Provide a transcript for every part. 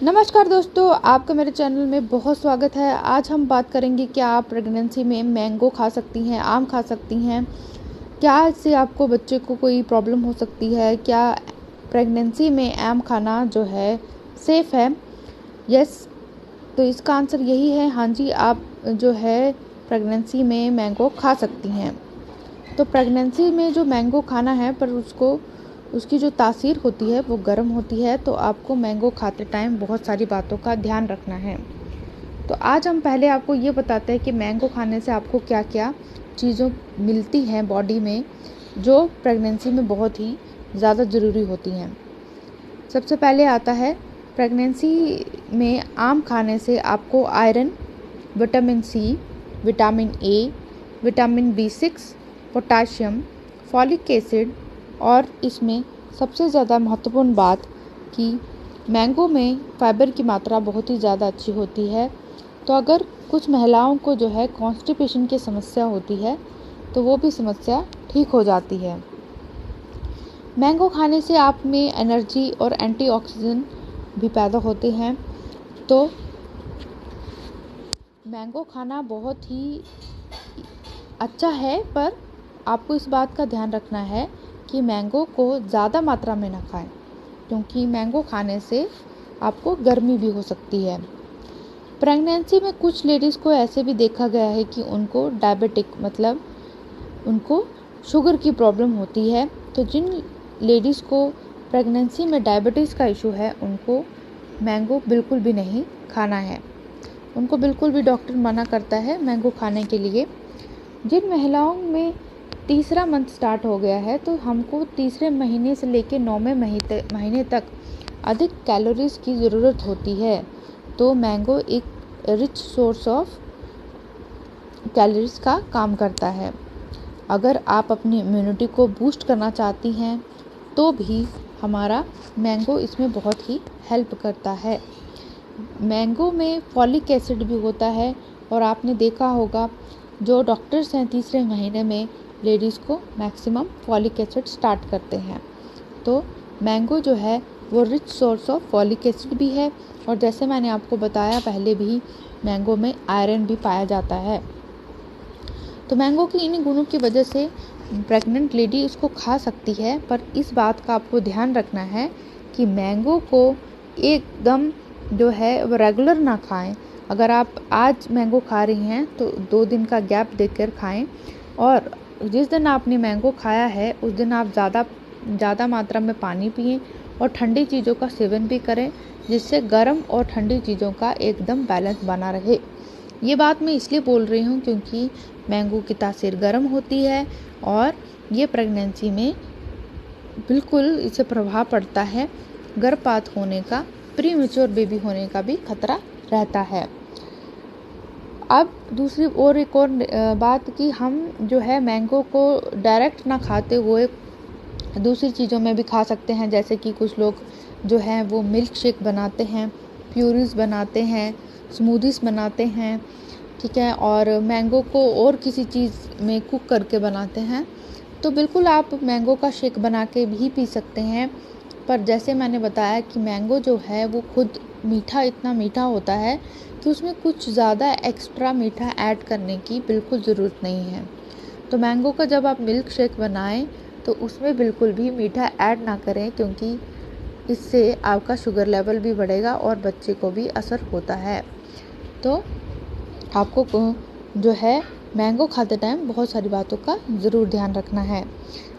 नमस्कार दोस्तों, आपका मेरे चैनल में बहुत स्वागत है। आज हम बात करेंगे क्या आप प्रेगनेंसी में मैंगो खा सकती हैं, आम खा सकती हैं, क्या इससे आपको बच्चे को कोई प्रॉब्लम हो सकती है, क्या प्रेगनेंसी में आम खाना जो है सेफ़ है। यस, तो इसका आंसर यही है, हाँ जी, आप जो है प्रेगनेंसी में मैंगो खा सकती हैं। तो प्रेगनेंसी में जो मैंगो खाना है पर उसकी जो तासीर होती है वो गर्म होती है, तो आपको मैंगो खाते टाइम बहुत सारी बातों का ध्यान रखना है। तो आज हम पहले आपको ये बताते हैं कि मैंगो खाने से आपको क्या क्या चीज़ों मिलती हैं बॉडी में, जो प्रेगनेंसी में बहुत ही ज़्यादा ज़रूरी होती हैं। सबसे पहले आता है, प्रेगनेंसी में आम खाने से आपको iron, vitamin C, vitamin A, vitamin B6, potassium, folic acid और इसमें सबसे ज़्यादा महत्वपूर्ण बात कि मैंगो में फाइबर की मात्रा बहुत ही ज़्यादा अच्छी होती है। तो अगर कुछ महिलाओं को जो है कॉन्स्टिपेशन की समस्या होती है तो वो भी समस्या ठीक हो जाती है। मैंगो खाने से आप में एनर्जी और एंटीऑक्सीडेंट भी पैदा होते हैं। तो मैंगो खाना बहुत ही अच्छा है, पर आपको इस बात का ध्यान रखना है कि मैंगो को ज़्यादा मात्रा में ना खाएं, क्योंकि मैंगो खाने से आपको गर्मी भी हो सकती है। प्रेगनेंसी में कुछ लेडीज़ को ऐसे भी देखा गया है कि उनको डायबिटिक मतलब उनको शुगर की प्रॉब्लम होती है। तो जिन लेडीज़ को प्रेगनेंसी में डायबिटीज़ का इशू है उनको मैंगो बिल्कुल भी नहीं खाना है, उनको बिल्कुल भी डॉक्टर मना करता है मैंगो खाने के लिए। जिन महिलाओं में तीसरा मंथ स्टार्ट हो गया है तो हमको तीसरे महीने से लेकर 9वें महीने तक अधिक कैलोरीज की ज़रूरत होती है। तो मैंगो एक रिच सोर्स ऑफ कैलोरीज का काम करता है। अगर आप अपनी इम्यूनिटी को बूस्ट करना चाहती हैं तो भी हमारा मैंगो इसमें बहुत ही हेल्प करता है। मैंगो में फॉलिक एसिड भी होता है और आपने देखा होगा जो डॉक्टर्स हैं तीसरे महीने में लेडीज़ को मैक्सिमम फॉलिक एसिड स्टार्ट करते हैं। तो मैंगो जो है वो rich source of folic acid भी है, और जैसे मैंने आपको बताया पहले भी, मैंगो में आयरन भी पाया जाता है। तो मैंगो की इन गुणों की वजह से प्रेग्नेंट लेडी उसको खा सकती है, पर इस बात का आपको ध्यान रखना है कि मैंगो को एकदम जो है वो रेगुलर ना खाएं। अगर आप आज मैंगो खा रही हैं तो 2 दिन का गैप देकर खाएं, और जिस दिन आपने मैंगो खाया है उस दिन आप ज़्यादा मात्रा में पानी पिएं और ठंडी चीज़ों का सेवन भी करें, जिससे गर्म और ठंडी चीज़ों का एकदम बैलेंस बना रहे। ये बात मैं इसलिए बोल रही हूँ क्योंकि मैंगो की तासीर गर्म होती है और ये प्रेगनेंसी में बिल्कुल इससे प्रभाव पड़ता है। गर्भपात होने का, प्री मैच्योर बेबी होने का भी खतरा रहता है। अब दूसरी और एक और बात कि हम जो है मैंगो को डायरेक्ट ना खाते हुए दूसरी चीज़ों में भी खा सकते हैं। जैसे कि कुछ लोग जो हैं वो मिल्क शेक बनाते हैं, प्यूरीज बनाते हैं, स्मूदीज़ बनाते हैं, ठीक है, और मैंगो को और किसी चीज़ में कुक करके बनाते हैं। तो बिल्कुल आप मैंगो का शेक बना के भी पी सकते हैं, पर जैसे मैंने बताया कि मैंगो जो है वो खुद इतना मीठा होता है कि उसमें कुछ ज़्यादा एक्स्ट्रा मीठा ऐड करने की बिल्कुल ज़रूरत नहीं है। तो मैंगो का जब आप मिल्क शेक बनाएं तो उसमें बिल्कुल भी मीठा ऐड ना करें, क्योंकि इससे आपका शुगर लेवल भी बढ़ेगा और बच्चे को भी असर होता है। तो आपको जो है मैंगो खाते टाइम बहुत सारी बातों का ज़रूर ध्यान रखना है।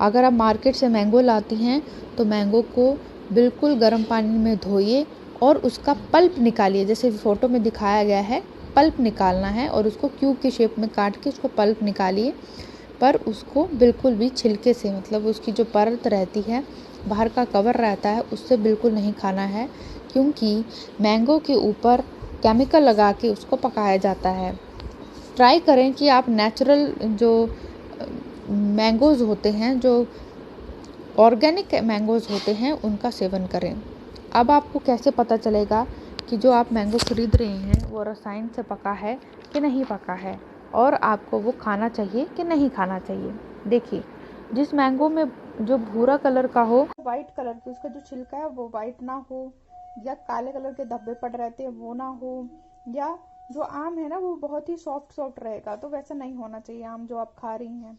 अगर आप मार्केट से मैंगो लाती हैं तो मैंगो को बिल्कुल गर्म पानी में धोइए और उसका पल्प निकालिए, जैसे फ़ोटो में दिखाया गया है। पल्प निकालना है और उसको क्यूब के शेप में काट के उसको पल्प निकालिए, पर उसको बिल्कुल भी छिलके से, मतलब उसकी जो परत रहती है, बाहर का कवर रहता है, उससे बिल्कुल नहीं खाना है, क्योंकि मैंगो के ऊपर केमिकल लगा के उसको पकाया जाता है। ट्राई करें कि आप नेचुरल जो मैंगोज़ होते हैं, जो ऑर्गेनिक मैंगोज़ होते हैं, उनका सेवन करें। अब आपको कैसे पता चलेगा कि जो आप मैंगो खरीद रहे हैं वो रसायन से पका है कि नहीं पका है, और आपको वो खाना चाहिए कि नहीं खाना चाहिए। देखिए, जिस मैंगो में जो भूरा कलर का हो, वाइट कलर की, उसका जो छिलका है वो वाइट ना हो, या काले कलर के धब्बे पड़ रहते हैं वो ना हो, या जो आम है ना वो बहुत ही सॉफ्ट रहेगा, तो वैसा नहीं होना चाहिए आम जो आप खा रही हैं।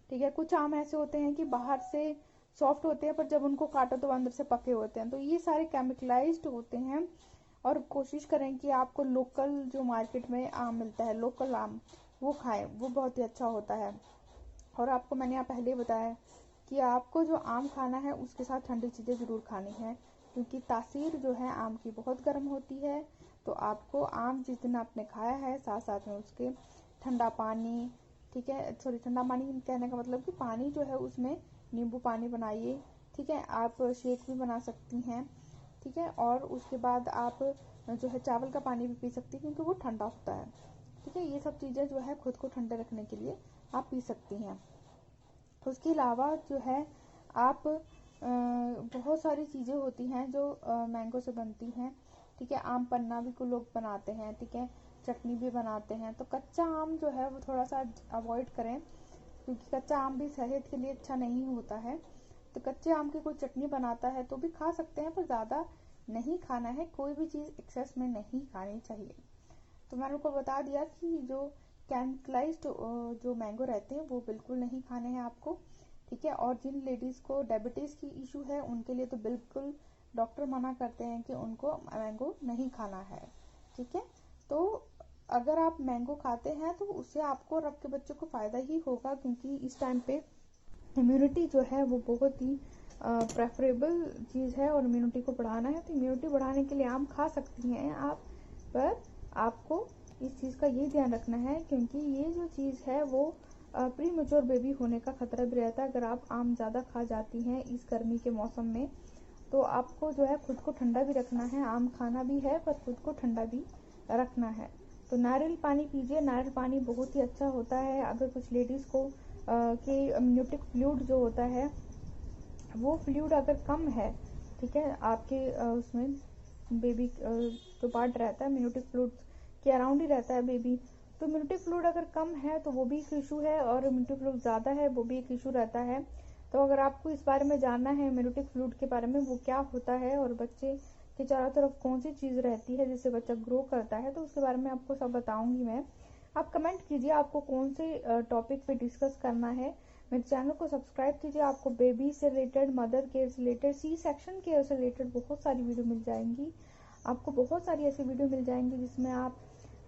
ठीक है, कुछ आम ऐसे होते हैं कि बाहर से सॉफ्ट होते हैं पर जब उनको काटो तो अंदर से पके होते हैं, तो ये सारे केमिकलाइज्ड होते हैं। और कोशिश करें कि आपको लोकल जो मार्केट में आम मिलता है, लोकल आम, वो खाएं, वो बहुत ही अच्छा होता है। और आपको मैंने यहाँ पहले बताया कि आपको जो आम खाना है उसके साथ ठंडी चीज़ें ज़रूर खानी है, क्योंकि तासीर जो है आम की बहुत गर्म होती है। तो आपको आम जिस दिन आपने खाया है साथ साथ में उसके ठंडा पानी, ठीक है, सॉरी ठंडा पानी कहने का मतलब कि पानी जो है उसमें नींबू पानी बनाइए। ठीक है, आप शेक भी बना सकती हैं। ठीक है, और उसके बाद आप जो है चावल का पानी भी पी सकती हैं क्योंकि वो ठंडा होता है। ठीक है, ये सब चीज़ें जो है खुद को ठंडे रखने के लिए आप पी सकती हैं। उसके अलावा जो है आप बहुत सारी चीज़ें होती हैं जो मैंगो से बनती हैं। ठीक है, आम पन्ना भी कुछ लोग बनाते हैं। ठीक है, चटनी भी बनाते हैं। तो कच्चा आम जो है वो थोड़ा सा अवॉइड करें, क्योंकि कच्चा आम भी सेहत के लिए अच्छा नहीं होता है। तो कच्चे आम की कोई चटनी बनाता है तो भी खा सकते हैं, पर ज़्यादा नहीं खाना है, कोई भी चीज़ एक्सेस में नहीं खानी चाहिए। तो मैंने आपको बता दिया कि जो केमिकलाइज्ड जो मैंगो रहते हैं वो बिल्कुल नहीं खाने हैं आपको। ठीक है, और जिन लेडीज़ को डायबिटीज़ की इशू है उनके लिए तो बिल्कुल डॉक्टर मना करते हैं कि उनको मैंगो नहीं खाना है। ठीक है, तो अगर आप मैंगो खाते हैं तो उससे आपको और आपके बच्चों को फ़ायदा ही होगा, क्योंकि इस टाइम पे इम्यूनिटी जो है वो बहुत ही प्रेफरेबल चीज़ है, और इम्यूनिटी को बढ़ाना है तो इम्यूनिटी बढ़ाने के लिए आम खा सकती हैं आप, पर आपको इस चीज़ का ये ध्यान रखना है, क्योंकि ये जो चीज़ है वो प्री मेच्योर बेबी होने का खतरा भी रहता है अगर आप आम ज़्यादा खा जाती हैं इस गर्मी के मौसम में। तो आपको जो है खुद को ठंडा भी रखना है, आम खाना भी है पर खुद को ठंडा भी रखना है। तो नारियल पानी पीजिए, नारियल पानी बहुत ही अच्छा होता है। अगर कुछ लेडीज़ को कि इम्यूनिटिक फ्लूइड जो होता है वो फ्लूइड अगर कम है, ठीक है, आपके उसमें बेबी जो पार्ट रहता है इम्यूनिटिक फ्लूइड के अराउंड ही रहता है बेबी, तो इम्यूनिटी फ्लूइड अगर कम है तो वो भी एक इशू है, और इम्यूनिटी फ्लूइड ज़्यादा है वो भी एक इशू रहता है। तो अगर आपको इस बारे में जानना है इम्यूनिटी फ्लूइड के बारे में, वो क्या होता है और बच्चे के चारों तरफ कौन सी चीज़ रहती है जिससे बच्चा ग्रो करता है, तो उसके बारे में आपको सब बताऊंगी मैं। आप कमेंट कीजिए आपको कौन से टॉपिक पे डिस्कस करना है। मेरे चैनल को सब्सक्राइब कीजिए, आपको बेबी से रिलेटेड, मदर केयर से रिलेटेड, सी सेक्शन केयर से रिलेटेड बहुत सारी वीडियो मिल जाएंगी। आपको बहुत सारी ऐसी वीडियो मिल जाएंगी जिसमें आप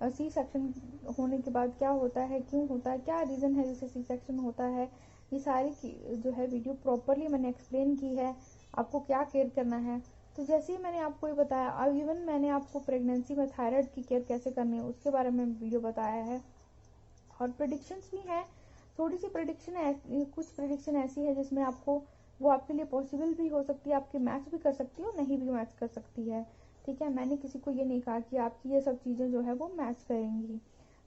सी सेक्शन होने के बाद क्या होता है, क्यों होता है, क्या रीज़न है जिससे सी सेक्शन होता है, ये सारी जो है वीडियो प्रॉपरली मैंने एक्सप्लेन की है, आपको क्या केयर करना है। तो जैसे ही मैंने आपको ये बताया, और इवन मैंने आपको प्रेगनेंसी में थायराइड की केयर कैसे करनी है उसके बारे में वीडियो बताया है। और प्रेडिक्शंस भी हैं, थोड़ी सी प्रेडिक्शन है, कुछ प्रेडिक्शन ऐसी है जिसमें आपको वो आपके लिए पॉसिबल भी हो सकती है, आपके मैच भी कर सकती है और नहीं भी मैच कर सकती है। ठीक है, मैंने किसी को ये नहीं कहा कि आपकी ये सब चीज़ें जो है वो मैच करेंगी।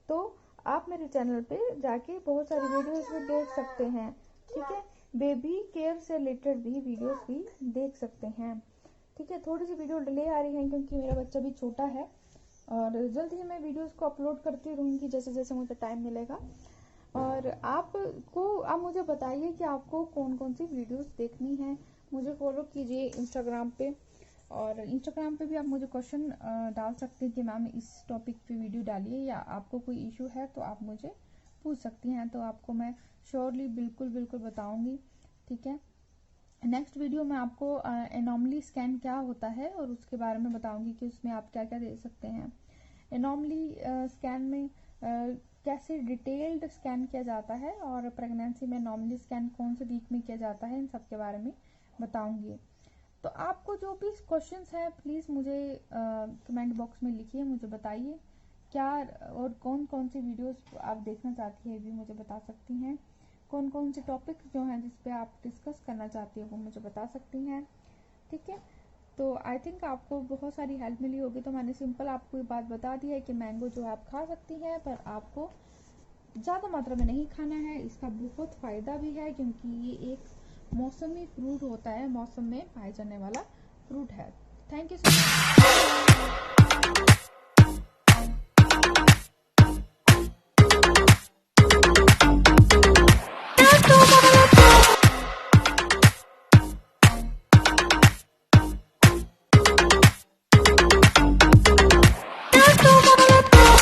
तो आप मेरे चैनल पे जाके बहुत सारी वीडियोस भी देख सकते हैं। ठीक है, बेबी केयर से रिलेटेड भी वीडियोस भी देख सकते हैं। ठीक है, थोड़ी सी वीडियो डिले आ रही है क्योंकि मेरा बच्चा भी छोटा है, और जल्द ही मैं वीडियोस को अपलोड करती रहूँगी जैसे जैसे मुझे टाइम मिलेगा। और आप मुझे बताइए कि आपको कौन कौन सी वीडियोस देखनी है। मुझे फॉलो कीजिए इंस्टाग्राम पे, और इंस्टाग्राम पे भी आप मुझे क्वेश्चन डाल सकते हैं कि मैम इस टॉपिक पे वीडियो डालिए, या आपको कोई इशू है तो आप मुझे पूछ सकती हैं, तो आपको मैं श्योरली बिल्कुल बिल्कुल बताऊंगी। ठीक है, नेक्स्ट वीडियो में आपको एनॉमली स्कैन क्या होता है और उसके बारे में बताऊंगी कि उसमें आप क्या क्या दे सकते हैं। एनॉमली स्कैन में कैसे डिटेल्ड स्कैन किया जाता है, और प्रेगनेंसी में एनॉमली स्कैन कौन से वीक में किया जाता है, इन सब के बारे में बताऊंगी। तो आपको जो भी क्वेश्चंस है प्लीज़ मुझे कमेंट बॉक्स में लिखिए, मुझे बताइए क्या और कौन कौन सी वीडियोस आप देखना चाहती हैं, भी मुझे बता सकती हैं। कौन कौन से टॉपिक्स जो हैं जिस पे आप डिस्कस करना चाहती हैं वो मुझे बता सकती हैं। ठीक है, तो आई थिंक आपको बहुत सारी हेल्प मिली होगी। तो मैंने सिंपल आपको ये बात बता दी है कि मैंगो जो आप खा सकती हैं, पर आपको ज़्यादा मात्रा में नहीं खाना है। इसका बहुत फ़ायदा भी है क्योंकि ये एक मौसमी फ्रूट होता है, मौसम में पाए जाने वाला फ्रूट है। Thank you so much.